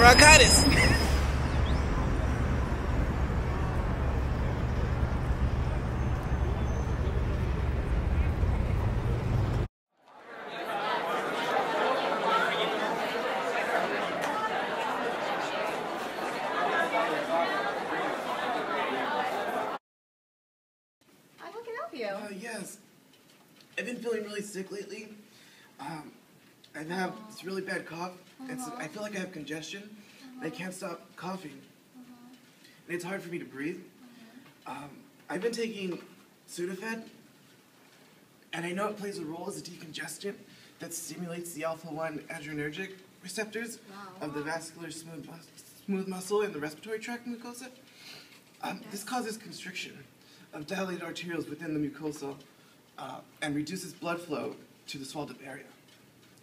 bronchitis. Yes. I've been feeling really sick lately. I have this really bad cough. I feel like I have congestion. And I can't stop coughing. And it's hard for me to breathe. I've been taking Sudafed, and I know it plays a role as a decongestant that stimulates the alpha-1 adrenergic receptors of the vascular smooth muscle in the respiratory tract mucosa. This causes constriction of dilated arterioles within the mucosa and reduces blood flow to the swelled up area.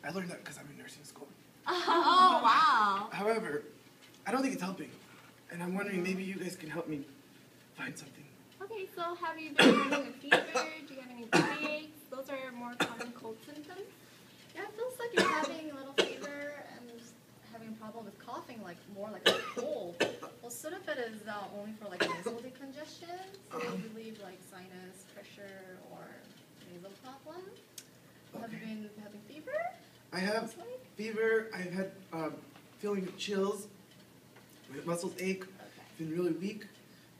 I learned that because I'm in nursing school. Oh, wow. However, I don't think it's helping. And I'm wondering maybe you guys can help me find something. Okay, so have you been having a fever? Do you have any headaches? Those are more common cold symptoms. Yeah, it feels like you're having a little fever and just having a problem with coughing, like more like a cold. Well, Sudafed is only for like nasal decongestion, so it doesn't relieve like sinus pressure or nasal problem. Have you been having fever? I have fever. I've had feeling chills. My muscles ache. I've been really weak,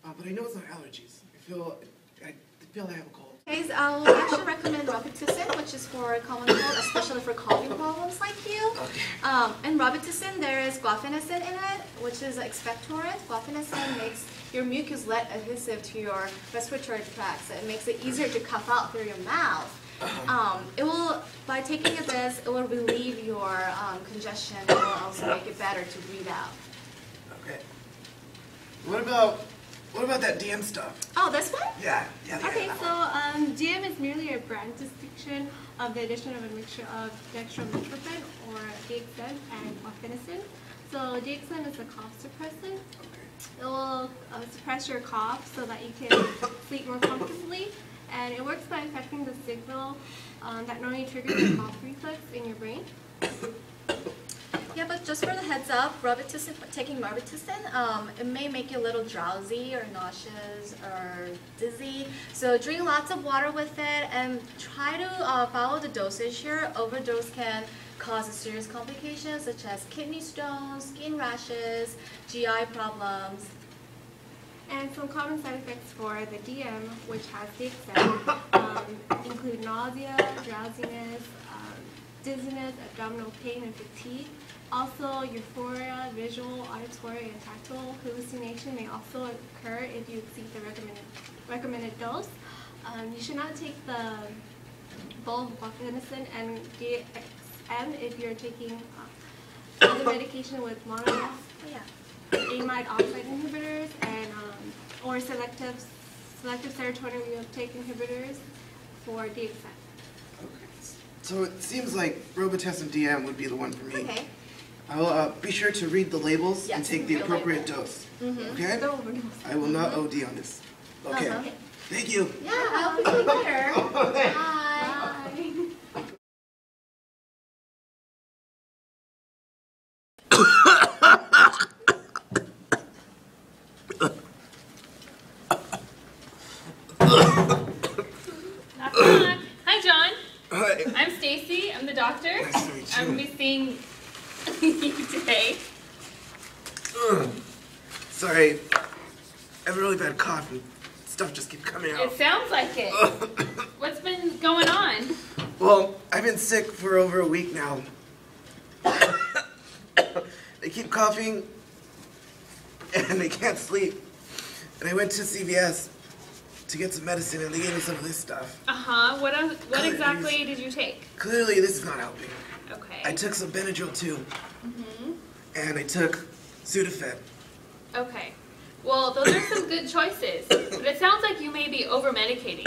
but I know it's not allergies. I feel I have a cold. Okay, so I will actually recommend Robitussin, which is for common cold, especially for coughing problems like you. Okay. In Robitussin, there is guaifenesin in it, which is an expectorant. Guaifenesin makes your mucus less adhesive to your respiratory tract, so it makes it easier to cough out through your mouth. It will, by taking this, it will relieve your congestion. It will also make it better to breathe out. Okay. What about that DM stuff? Oh, this one? Yeah. Okay, so DM is merely a brand distinction of the addition of a mixture of dextromethorphan or DXN and guaifenesin. So DXN is a cough suppressant. It will suppress your cough so that you can sleep more comfortably. And it works by affecting the signal that normally triggers the cough reflex in your brain. Yeah, but just for the heads up, taking Robitussin, it may make you a little drowsy or nauseous or dizzy. So drink lots of water with it and try to follow the dosage here. Overdose can cause serious complications such as kidney stones, skin rashes, GI problems. And some common side effects for the DM, which has DXN, include nausea, drowsiness, dizziness, abdominal pain, and fatigue. Also, euphoria, visual, auditory, and tactile hallucination may also occur if you exceed the recommended dose. You should not take the bulk of guaifenesin and DXN if you're taking other medication with monoamide oxide inhibitors and or selective serotonin reuptake inhibitors for DXN. Okay. So it seems like Robitussin DM would be the one for me. Okay. I'll be sure to read the labels and Yes, take the read the appropriate label. dose. Okay? Don't overdose. I will not OD on this. Okay. Thank you. Yeah, I hope you feel better. Bye. Knock, knock. Hi, John. Hi. I'm Stacy. I'm the doctor. Nice to meet you. I'm going to be seeing you today. Sorry. I have a really bad cough and stuff just keeps coming out. It sounds like it. What's been going on? Well, I've been sick for over a week now. They keep coughing and they can't sleep. And I went to CVS to get some medicine and they gave me some of this stuff. Uh-huh. What exactly did you take? Clearly this is not helping. Okay. I took some Benadryl too. And I took Sudafed. Okay. Well, those are some good choices. But it sounds like you may be over-medicating.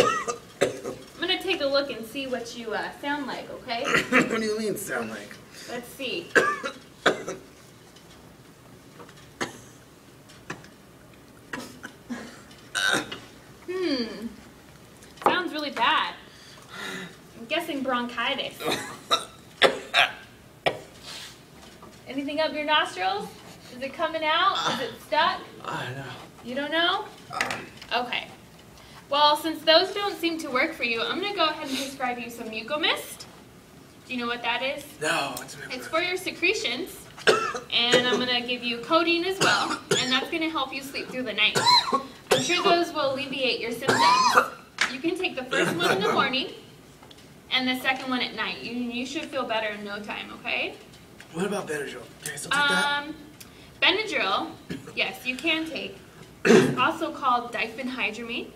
I'm going to take a look and see what you sound like, okay? What do you mean sound like? Let's see. Sounds really bad. I'm guessing bronchitis. Anything up your nostrils? Is it coming out? Is it stuck? I know. You don't know? Okay. Well, since those don't seem to work for you, I'm going to go ahead and prescribe you some Mucomist. Do you know what that is? No, it's me. It's for your secretions. And I'm going to give you codeine as well. And that's going to help you sleep through the night. I'm sure those will alleviate your symptoms. You can take the first one in the morning and the second one at night. You should feel better in no time, okay? What about Benadryl? Can I still take that? Benadryl, yes, you can take. It's also called diphenhydramine.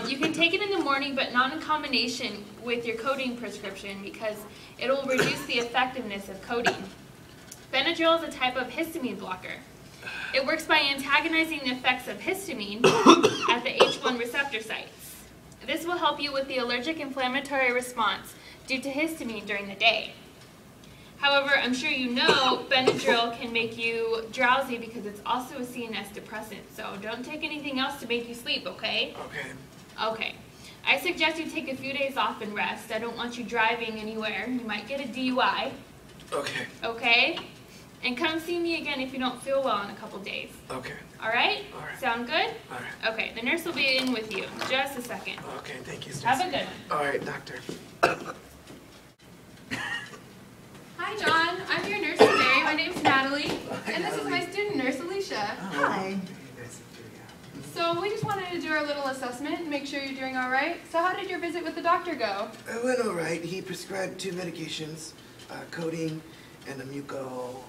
You can take it in the morning, but not in combination with your codeine prescription because it will reduce the effectiveness of codeine. Benadryl is a type of histamine blocker. It works by antagonizing the effects of histamine at the H1 receptor sites. This will help you with the allergic inflammatory response due to histamine during the day. However, I'm sure you know Benadryl can make you drowsy because it's also a CNS depressant. So don't take anything else to make you sleep, okay? Okay. Okay. I suggest you take a few days off and rest. I don't want you driving anywhere. You might get a DUI. Okay. Okay? And come see me again if you don't feel well in a couple days. Okay. All right? All right. Sound good? All right. Okay, the nurse will be in with you in just a second. Okay, thank you, Stacey. Have a good one. All right, doctor. Hi, John. I'm your nurse today. My name's Natalie, and this is my student nurse, Alicia. Hi. So we just wanted to do our little assessment and make sure you're doing all right. So how did your visit with the doctor go? It went all right. He prescribed 2 medications, codeine and a Mucomist.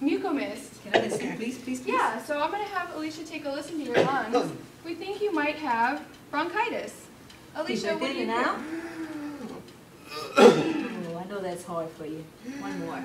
Can I listen, please? Yeah, so I'm going to have Alicia take a listen to your lungs. We think you might have bronchitis. Alicia, what do you now? think? Oh, I know that's hard for you. One more.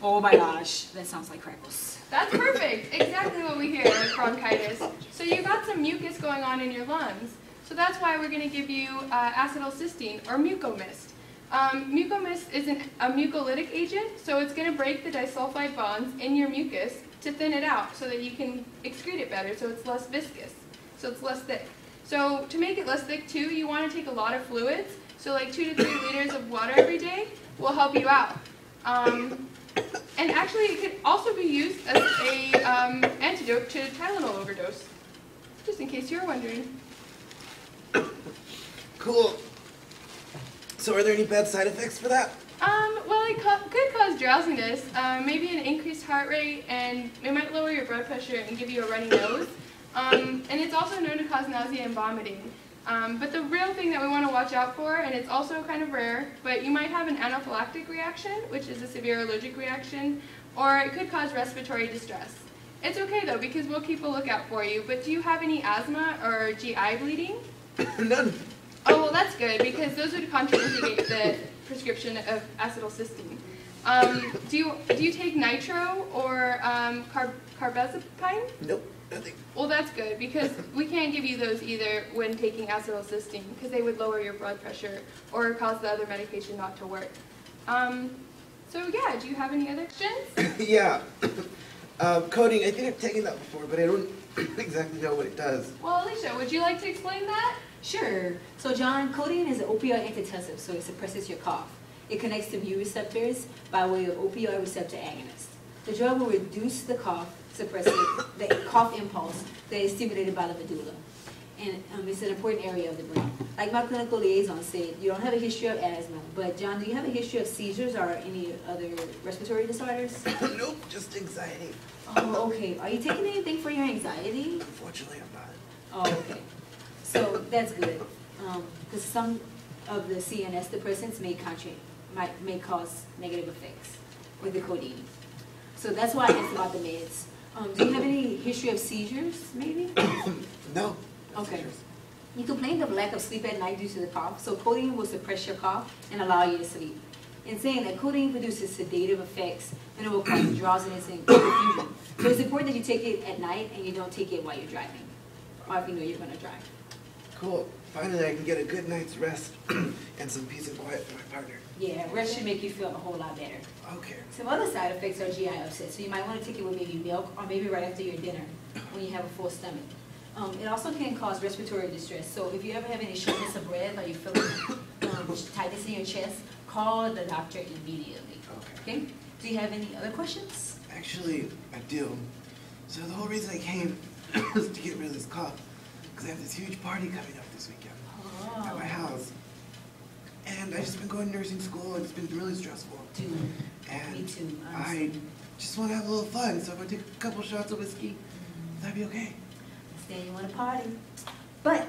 Oh my gosh, that sounds like crackles. That's perfect. Exactly what we hear with bronchitis. So you got some mucus going on in your lungs. So that's why we're going to give you acetylcysteine or Mucomist. Mucomist is a mucolytic agent, so it's going to break the disulfide bonds in your mucus to thin it out so that you can excrete it better, so it's less viscous, so it's less thick. So to make it less thick too, you want to take a lot of fluids, so like 2 to 3 liters of water every day will help you out. And actually it could also be used as a antidote to Tylenol overdose, just in case you're wondering. Cool. So are there any bad side effects for that? Well, it could cause drowsiness, maybe an increased heart rate, and it might lower your blood pressure and give you a runny nose. And it's also known to cause nausea and vomiting. But the real thing that we want to watch out for, and it's also kind of rare, but you might have an anaphylactic reaction, which is a severe allergic reaction, or it could cause respiratory distress. It's okay though, because we'll keep a lookout for you, but do you have any asthma or GI bleeding? None. Oh, well that's good, because those would contraindicate the prescription of acetylcysteine. Do you take nitro or carbazepine? Nope, nothing. Well, that's good, because we can't give you those either when taking acetylcysteine, because they would lower your blood pressure or cause the other medication not to work. So yeah, do you have any other questions? Yeah. Codeine, I think I've taken that before, but I don't exactly know what it does. Well, Alicia, would you like to explain that? Sure. So John, codeine is an opioid antitussive, so it suppresses your cough. It connects to mu receptors by way of opioid receptor agonist. The drug will reduce the cough, suppress the cough impulse that is stimulated by the medulla. And it's an important area of the brain. Like my clinical liaison said, you don't have a history of asthma, but John, do you have a history of seizures or any other respiratory disorders? Nope, just anxiety. Oh, okay. Are you taking anything for your anxiety? Unfortunately, I'm not. Oh, okay. So that's good, because some of the CNS depressants may cause negative effects with the codeine. So that's why I asked about the meds. Do you have any history of seizures, maybe? No. Okay. You complained of lack of sleep at night due to the cough, so codeine will suppress your cough and allow you to sleep. In saying that codeine produces sedative effects, and it will cause drowsiness and confusion. So it's important that you take it at night and you don't take it while you're driving, or if you know you're going to drive. Cool. Finally, I can get a good night's rest and some peace and quiet for my partner. Yeah, rest should make you feel a whole lot better. Okay. Some other side effects are GI upset, so you might want to take it with maybe milk or maybe right after your dinner when you have a full stomach. It also can cause respiratory distress, so if you ever have any shortness of breath or you're feeling tightness in your chest, call the doctor immediately. Okay. Okay? Do you have any other questions? Actually, I do. So the whole reason I came was to get rid of this cough, because I have this huge party coming up this weekend at my house. And I've just been going to nursing school, and it's been really stressful. Dude, And me too. I just want to have a little fun, so if I take a couple shots of whiskey, that'd be okay. Understand you want to party. But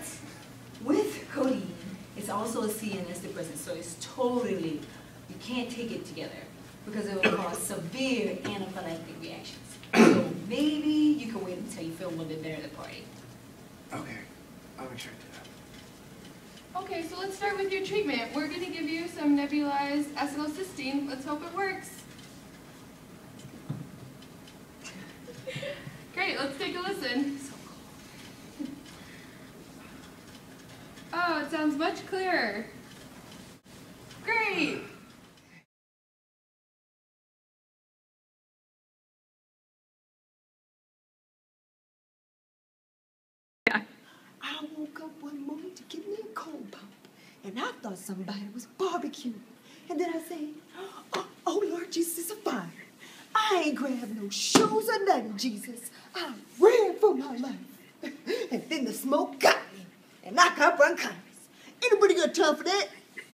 with codeine, it's also a CNS depressant, so it's totally, you can't take it together because it will cause severe anaphylactic reactions. So maybe you can wait until you feel a little bit better at the party. Okay, I'll make sure I do that. Okay, so let's start with your treatment. We're going to give you some nebulized acetylcysteine. Let's hope it works. Great, let's take a listen. Oh, it sounds much clearer. Great. I woke up one morning to get me a cold pump, and I thought somebody was barbecuing. And then I said, oh Lord Jesus, a fire. I ain't grabbed no shoes or nothing, Jesus. I ran for my life. And then the smoke got me, and I got bronchitis. Anybody got time for that?